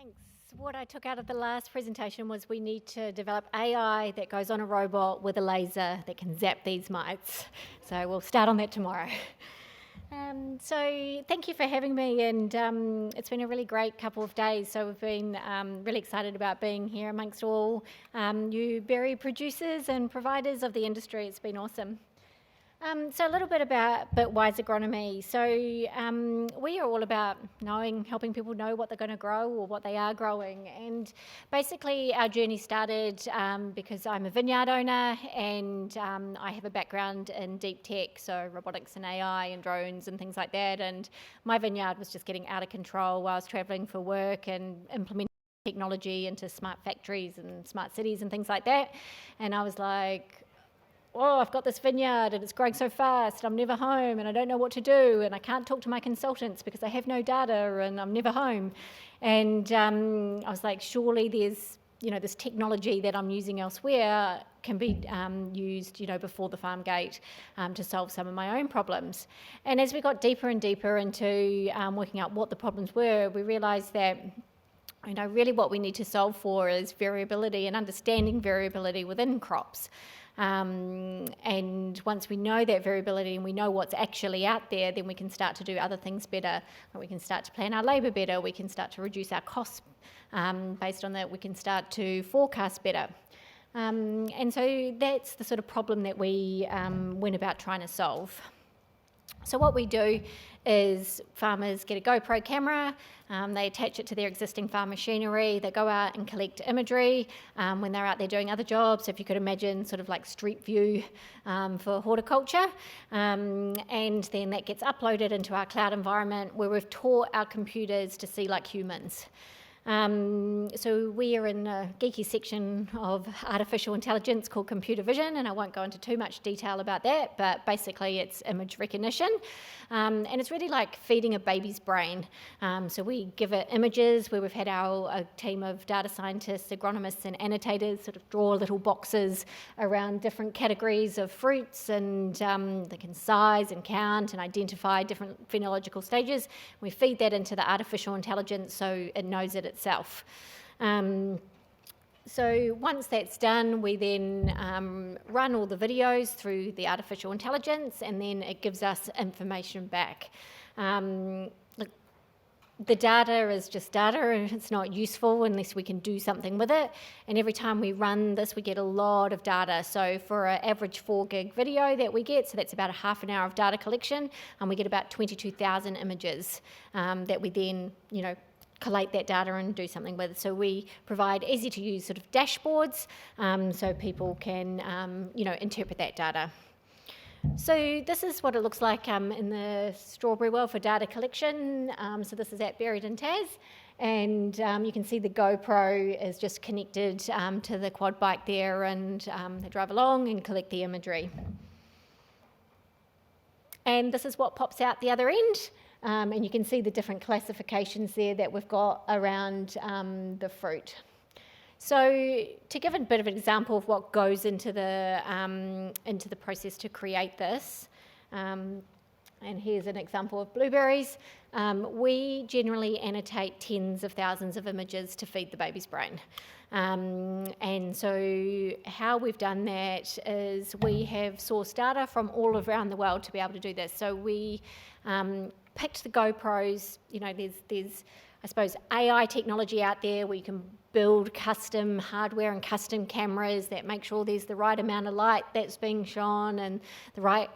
Thanks. What I took out of the last presentation was we need to develop AI that goes on a robot with a laser that can zap these mites. So we'll start on that tomorrow. So thank you for having me, and it's been a really great couple of days. So we've been really excited about being here amongst all you berry producers and providers of the industry. It's been awesome. So a little bit about Bitwise Agronomy. So we are all about helping people know what they're going to grow or what they are growing. And basically our journey started because I'm a vineyard owner, and I have a background in deep tech, so robotics and AI and drones and things like that. And my vineyard was just getting out of control while I was traveling for work and implementing technology into smart factories and smart cities and things like that. And I was like, oh, I've got this vineyard and it's growing so fast and I'm never home and I don't know what to do and I can't talk to my consultants because I have no data and I'm never home. And I was like, surely there's, this technology that I'm using elsewhere can be used, before the farm gate to solve some of my own problems. And as we got deeper and deeper into working out what the problems were, we realised that really what we need to solve for is variability and understanding variability within crops. And once we know that variability and we know what's actually out there, then we can start to do other things better. We can start to plan our labour better. We can start to reduce our costs based on that. We can start to forecast better. And so that's the sort of problem that we went about trying to solve. So what we do is farmers get a GoPro camera, they attach it to their existing farm machinery, they go out and collect imagery when they're out there doing other jobs. So if you could imagine sort of like Street View for horticulture, and then that gets uploaded into our cloud environment where we've taught our computers to see like humans. So we are in a geeky section of artificial intelligence called computer vision, and I won't go into too much detail about that, but basically it's image recognition, and it's really like feeding a baby's brain. So we give it images where we've had a team of data scientists, agronomists and annotators sort of draw little boxes around different categories of fruits, and they can size and count and identify different phenological stages. We feed that into the artificial intelligence so it knows it itself. So once that's done, we then run all the videos through the artificial intelligence, and then it gives us information back. The data is just data, and it's not useful unless we can do something with it. And every time we run this, we get a lot of data. So for an average 4 gig video that we get, so that's about a half an hour of data collection, and we get about 22,000 images that we then, collate that data and do something with. So we provide easy to use sort of dashboards so people can, interpret that data. So this is what it looks like in the strawberry world for data collection. So this is at Buried in Tas, and you can see the GoPro is just connected to the quad bike there, and they drive along and collect the imagery. And this is what pops out the other end. And you can see the different classifications there that we've got around the fruit. So to give a bit of an example of what goes into the process to create this, and here's an example of blueberries, we generally annotate tens of thousands of images to feed the baby's brain. And so how we've done that is we have sourced data from all around the world to be able to do this. So we picked the GoPros. There's I suppose AI technology out there where you can build custom hardware and custom cameras that make sure there's the right amount of light that's being shone and the right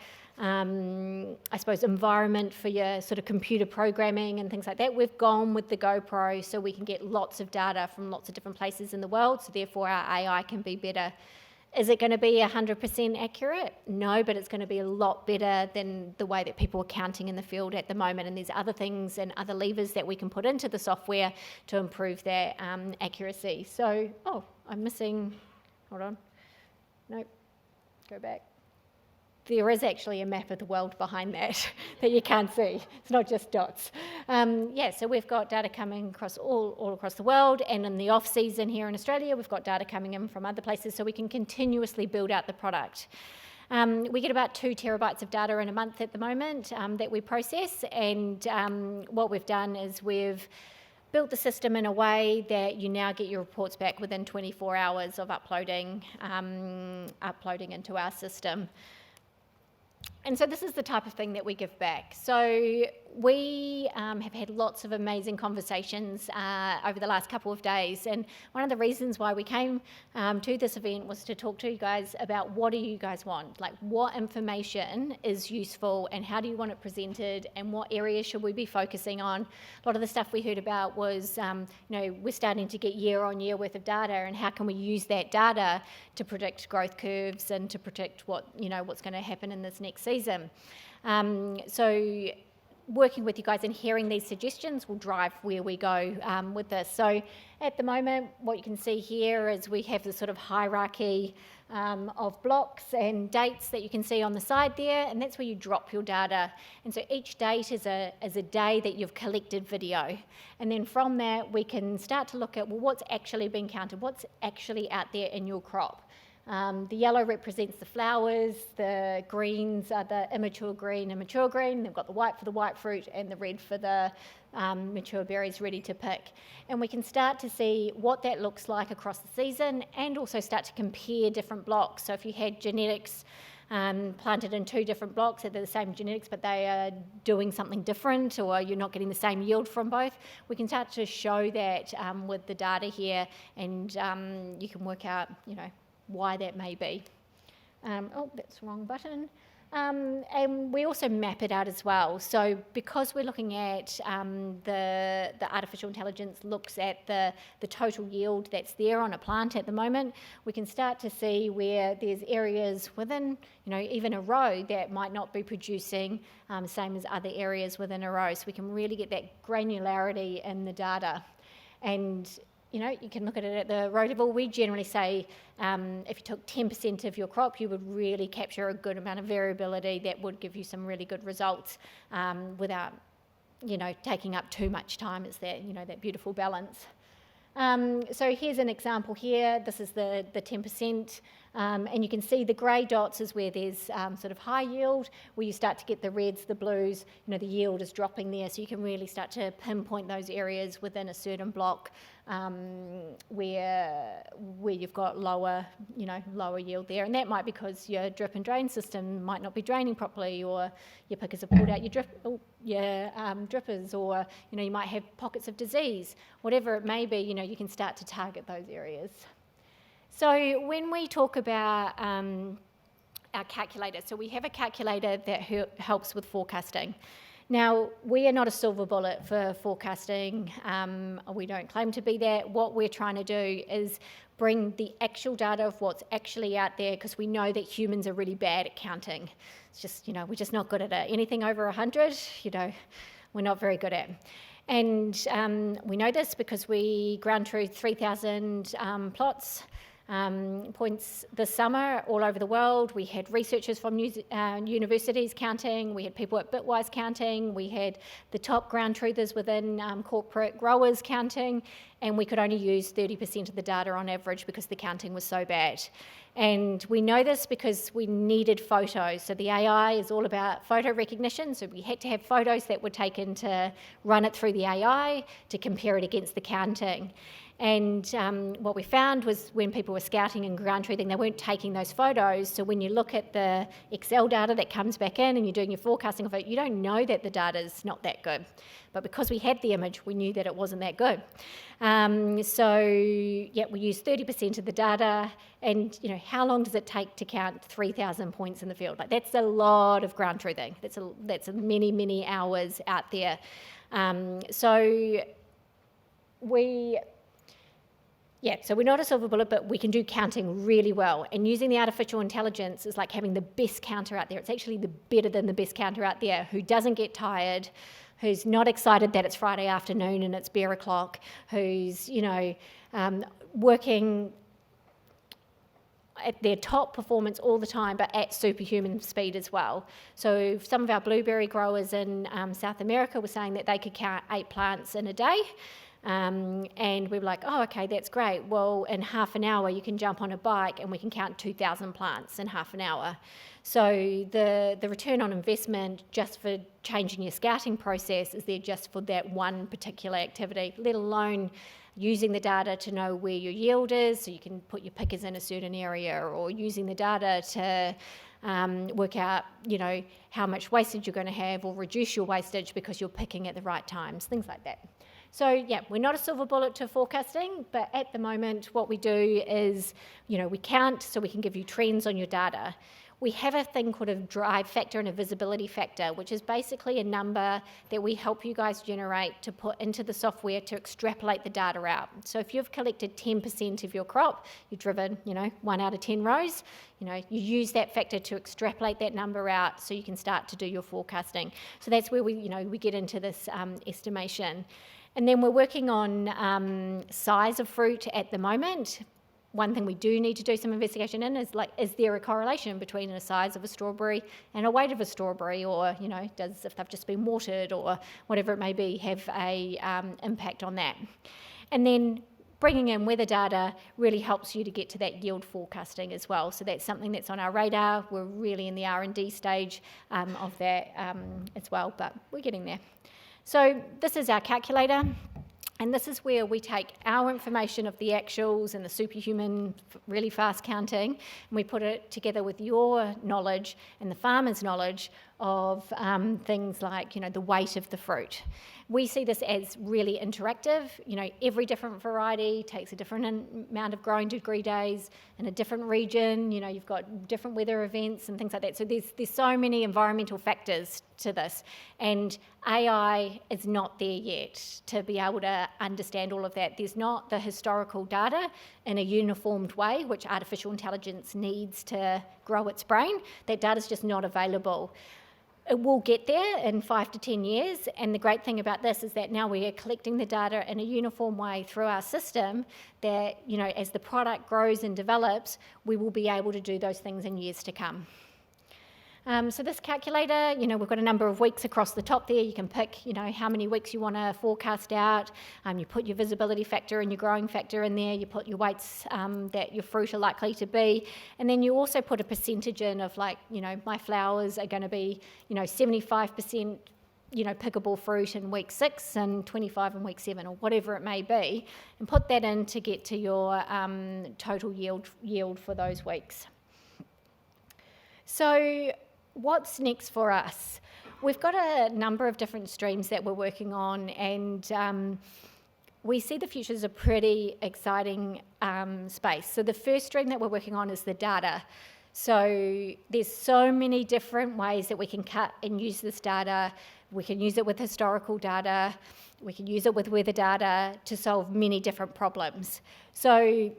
environment for your sort of computer programming and things like that. We've gone with the GoPro so we can get lots of data from lots of different places in the world, so therefore our AI can be better. Is it going to be 100% accurate? No, but it's going to be a lot better than the way that people are counting in the field at the moment. And there's other things and other levers that we can put into the software to improve that accuracy. So, I'm missing, hold on. Nope, go back. There is actually a map of the world behind that that you can't see. It's not just dots. So we've got data coming across all across the world, and in the off-season here in Australia, we've got data coming in from other places, so we can continuously build out the product. We get about 2 terabytes of data in a month at the moment that we process, and what we've done is we've built the system in a way that you now get your reports back within 24 hours of uploading into our system. And so this is the type of thing that we give back. So we have had lots of amazing conversations over the last couple of days, and one of the reasons why we came to this event was to talk to you guys about what do you guys want, like what information is useful and how do you want it presented and what areas should we be focusing on. A lot of the stuff we heard about was, we're starting to get year on year worth of data, and how can we use that data to predict growth curves and to predict what's going to happen in this next season. So working with you guys and hearing these suggestions will drive where we go with this. So at the moment, what you can see here is we have this sort of hierarchy of blocks and dates that you can see on the side there, and that's where you drop your data. And so each date is a day that you've collected video. And then from that, we can start to look at, well, what's actually been counted, what's actually out there in your crop. The yellow represents the flowers, the greens are the immature green and mature green, they've got the white for the white fruit and the red for the mature berries ready to pick. And we can start to see what that looks like across the season and also start to compare different blocks. So if you had genetics planted in two different blocks that are the same genetics but they are doing something different, or you're not getting the same yield from both, we can start to show that with the data here, and you can work out, why that may be. That's the wrong button. And we also map it out as well. So because we're looking at the artificial intelligence looks at the total yield that's there on a plant at the moment, we can start to see where there's areas within, even a row that might not be producing same as other areas within a row. So we can really get that granularity in the data. And you can look at it at the row level. We generally say if you took 10% of your crop, you would really capture a good amount of variability that would give you some really good results without, taking up too much time. It's that, that beautiful balance. So here's an example here. This is the 10%. And you can see the grey dots is where there's sort of high yield, where you start to get the reds, the blues, the yield is dropping there. So you can really start to pinpoint those areas within a certain block where you've got lower yield there. And that might be because your drip and drain system might not be draining properly, or your pickers have pulled out your drippers, or, you might have pockets of disease. Whatever it may be, you can start to target those areas. So when we talk about our calculator, so we have a calculator that helps with forecasting. Now, we are not a silver bullet for forecasting. We don't claim to be that. What we're trying to do is bring the actual data of what's actually out there, because we know that humans are really bad at counting. It's just, we're just not good at it. Anything over 100, we're not very good at. And we know this because we ground truth 3,000 plots. Points this summer all over the world. We had researchers from universities counting, we had people at Bitwise counting, we had the top ground truthers within corporate growers counting, and we could only use 30% of the data on average because the counting was so bad. And we know this because we needed photos. So the AI is all about photo recognition, so we had to have photos that were taken to run it through the AI to compare it against the counting. And what we found was when people were scouting and ground truthing, they weren't taking those photos. So when you look at the Excel data that comes back in and you're doing your forecasting of it, you don't know that the data's not that good. But because we had the image, we knew that it wasn't that good. We used 30% of the data. And how long does it take to count 3,000 points in the field? Like, that's a lot of ground truthing. That's many, many hours out there. So we're not a silver bullet, but we can do counting really well. And using the artificial intelligence is like having the best counter out there. It's actually better than the best counter out there, who doesn't get tired, who's not excited that it's Friday afternoon and it's beer o'clock, who's, working at their top performance all the time, but at superhuman speed as well. So some of our blueberry growers in South America were saying that they could count 8 plants in a day. And we were like, oh, okay, that's great. Well, in half an hour, you can jump on a bike and we can count 2,000 plants in half an hour. So the return on investment just for changing your scouting process is there just for that one particular activity, let alone using the data to know where your yield is, so you can put your pickers in a certain area, or using the data to work out, how much wastage you're going to have, or reduce your wastage because you're picking at the right times, things like that. So yeah, we're not a silver bullet to forecasting, but at the moment what we do is, we count so we can give you trends on your data. We have a thing called a drive factor and a visibility factor, which is basically a number that we help you guys generate to put into the software to extrapolate the data out. So if you've collected 10% of your crop, you've driven, 1 out of 10 rows, you use that factor to extrapolate that number out so you can start to do your forecasting. So that's where we get into this estimation. And then we're working on size of fruit at the moment. One thing we do need to do some investigation in is there a correlation between the size of a strawberry and a weight of a strawberry, or does, if they've just been watered or whatever it may be, have a impact on that. And then bringing in weather data really helps you to get to that yield forecasting as well. So that's something that's on our radar. We're really in the R&D stage of that as well, but we're getting there. So this is our calculator. And this is where we take our information of the actuals and the superhuman, really fast counting, and we put it together with your knowledge and the farmer's knowledge of things like, the weight of the fruit. We see this as really interactive. Every different variety takes a different amount of growing degree days in a different region. You've got different weather events and things like that. So there's so many environmental factors to this. And AI is not there yet to be able to understand all of that. There's not the historical data in a uniformed way, which artificial intelligence needs to grow its brain. That data's just not available. It will get there in 5 to 10 years, and the great thing about this is that now we are collecting the data in a uniform way through our system that, as the product grows and develops, we will be able to do those things in years to come. So this calculator, we've got a number of weeks across the top there. You can pick, how many weeks you want to forecast out. You put your visibility factor and your growing factor in there. You put your weights that your fruit are likely to be. And then you also put a percentage in of my flowers are going to be, 75%, pickable fruit in week 6 and 25 in week 7, or whatever it may be. And put that in to get to your total yield for those weeks. So what's next for us? We've got a number of different streams that we're working on, and we see the future as a pretty exciting space. So the first stream that we're working on is the data. So there's so many different ways that we can cut and use this data. We can use it with historical data. We can use it with weather data to solve many different problems. So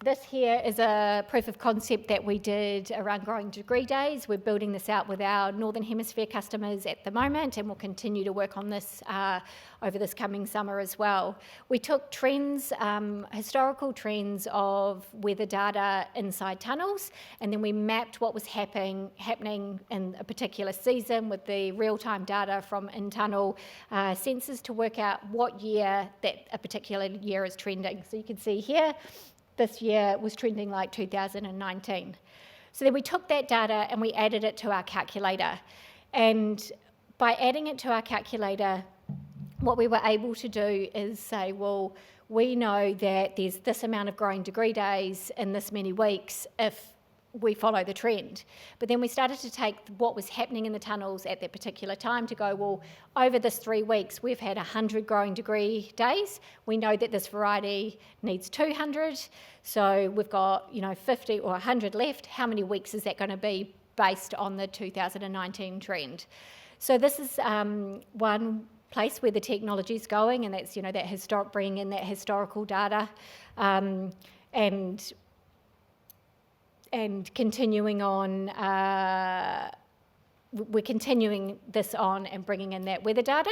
this here is a proof of concept that we did around growing degree days. We're building this out with our Northern Hemisphere customers at the moment, and we'll continue to work on this over this coming summer as well. We took trends, historical trends of weather data inside tunnels, and then we mapped what was happening in a particular season with the real-time data from in-tunnel sensors to work out what year that a particular year is trending. So you can see here, this year was trending like 2019. So then we took that data and we added it to our calculator. And by adding it to our calculator, what we were able to do is say, well, we know that there's this amount of growing degree days in this many weeks if we follow the trend. But then we started to take what was happening in the tunnels at that particular time to go, well, over this 3 weeks, we've had 100 growing degree days. We know that this variety needs 200. So we've got, 50 or 100 left. How many weeks is that going to be based on the 2019 trend? So this is one place where the technology is going, and that's, that bringing in that historical data and continuing on, we're continuing this on and bringing in that weather data.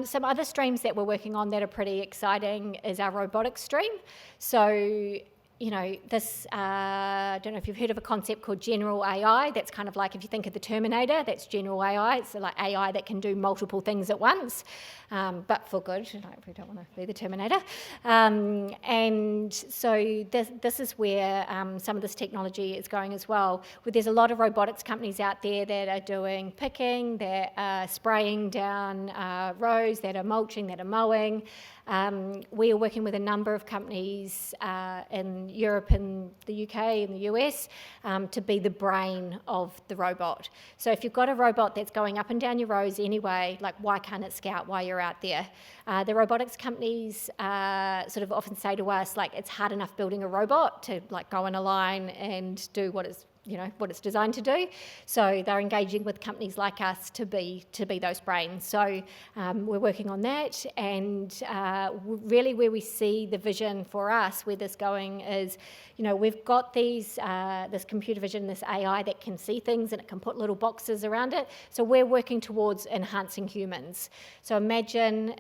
Some other streams that we're working on that are pretty exciting is our robotics stream. So this, I don't know if you've heard of a concept called general AI. That's kind of like, if you think of the Terminator, that's general AI. It's like AI that can do multiple things at once, but for good. We don't want to be the Terminator. And so this is where some of this technology is going as well. There's a lot of robotics companies out there that are doing picking, that are spraying down rows, that are mulching, that are mowing. We are working with a number of companies in Europe and the UK and the US to be the brain of the robot. So if you've got a robot that's going up and down your rows anyway, like, why can't it scout while you're out there? The robotics companies sort of often say to us, like, it's hard enough building a robot to like go in a line and do what it's designed to do. So they're engaging with companies like us to be those brains. So we're working on that, and really where we see the vision for us, where this going is, we've got this computer vision, this AI that can see things and it can put little boxes around it. So we're working towards enhancing humans. So imagine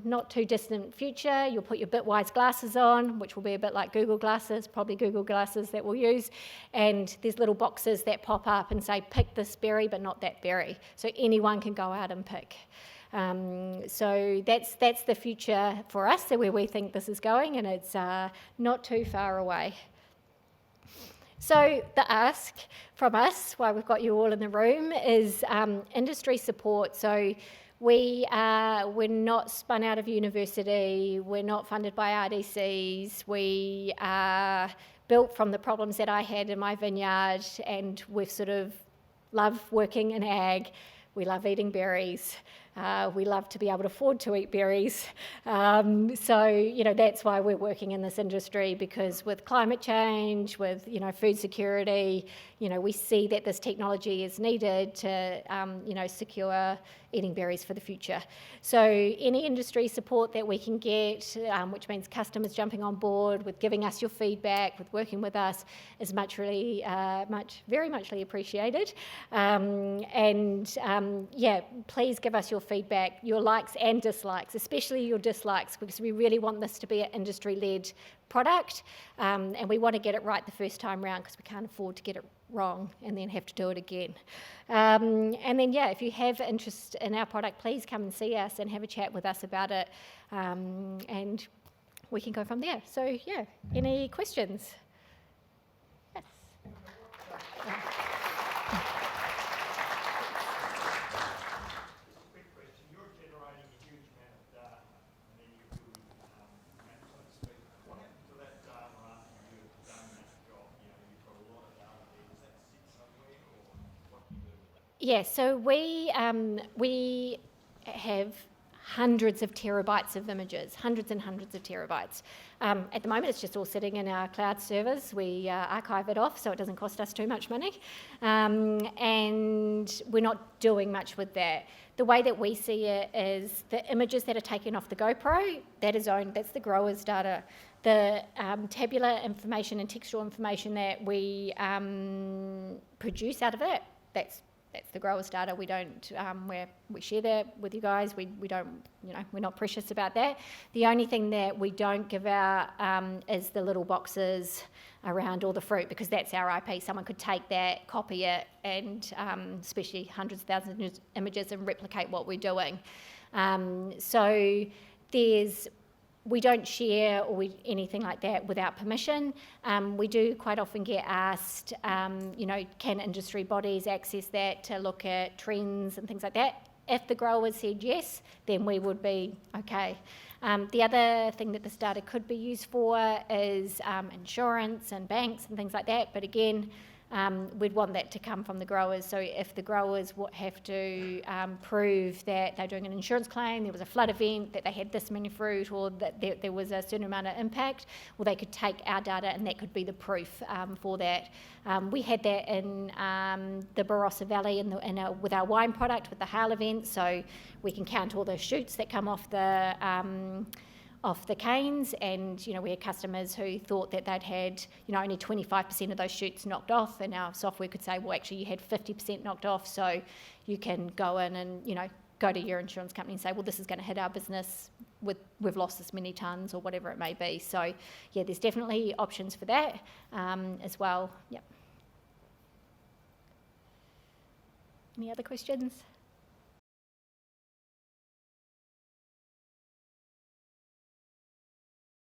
not too distant future, you'll put your Bitwise glasses on, which will be a bit like Google glasses, probably Google glasses that we'll use, and there's little boxes that pop up and say, pick this berry but not that berry. So anyone can go out and pick. So that's the future for us, so where we think this is going, and it's not too far away. So the ask from us, while we've got you all in the room, is industry support. So we're not spun out of university, we're not funded by RDCs, we are built from the problems that I had in my vineyard, and we've sort of love working in ag, we love eating berries, we love to be able to afford to eat berries. So, that's why we're working in this industry, because with climate change, with, food security, we see that this technology is needed to, secure eating berries for the future. So any industry support that we can get, which means customers jumping on board with giving us your feedback, with working with us, is very muchly appreciated. Please give us your feedback, your likes and dislikes, especially your dislikes, because we really want this to be an industry-led product, and we want to get it right the first time round, because we can't afford to get it wrong and then have to do it again. If you have interest in our product, please come and see us and have a chat with us about it, and we can go from there. So any questions? Yes. Yeah, so we have hundreds of terabytes of images, hundreds and hundreds of terabytes. At the moment, it's just all sitting in our cloud servers. We archive it off so it doesn't cost us too much money, and we're not doing much with that. The way that we see it is the images that are taken off the GoPro, that's the grower's data. The tabular information and textual information that we produce out of it, that's the grower's data. We don't, we share that with you guys. We don't, we're not precious about that. The only thing that we don't give out is the little boxes around all the fruit, because that's our IP. Someone could take that, copy it, and especially hundreds of thousands of images, and replicate what we're doing. We don't share anything like that without permission. We do quite often get asked, can industry bodies access that to look at trends and things like that? If the growers said yes, then we would be okay. The other thing that this data could be used for is insurance and banks and things like that. But again, we'd want that to come from the growers. So if the growers have to prove that they're doing an insurance claim, there was a flood event, that they had this many fruit, or that there was a certain amount of impact, well, they could take our data and that could be the proof for that. We had that in the Barossa Valley with our wine product, with the hail event, so we can count all the shoots that come off the canes, and we had customers who thought that they'd had only 25% of those shoots knocked off, and our software could say, well, actually you had 50% knocked off, so you can go in and go to your insurance company and say, well, this is going to hit our business we've lost this many tonnes or whatever it may be. So yeah, there's definitely options for that as well. Yep. Any other questions?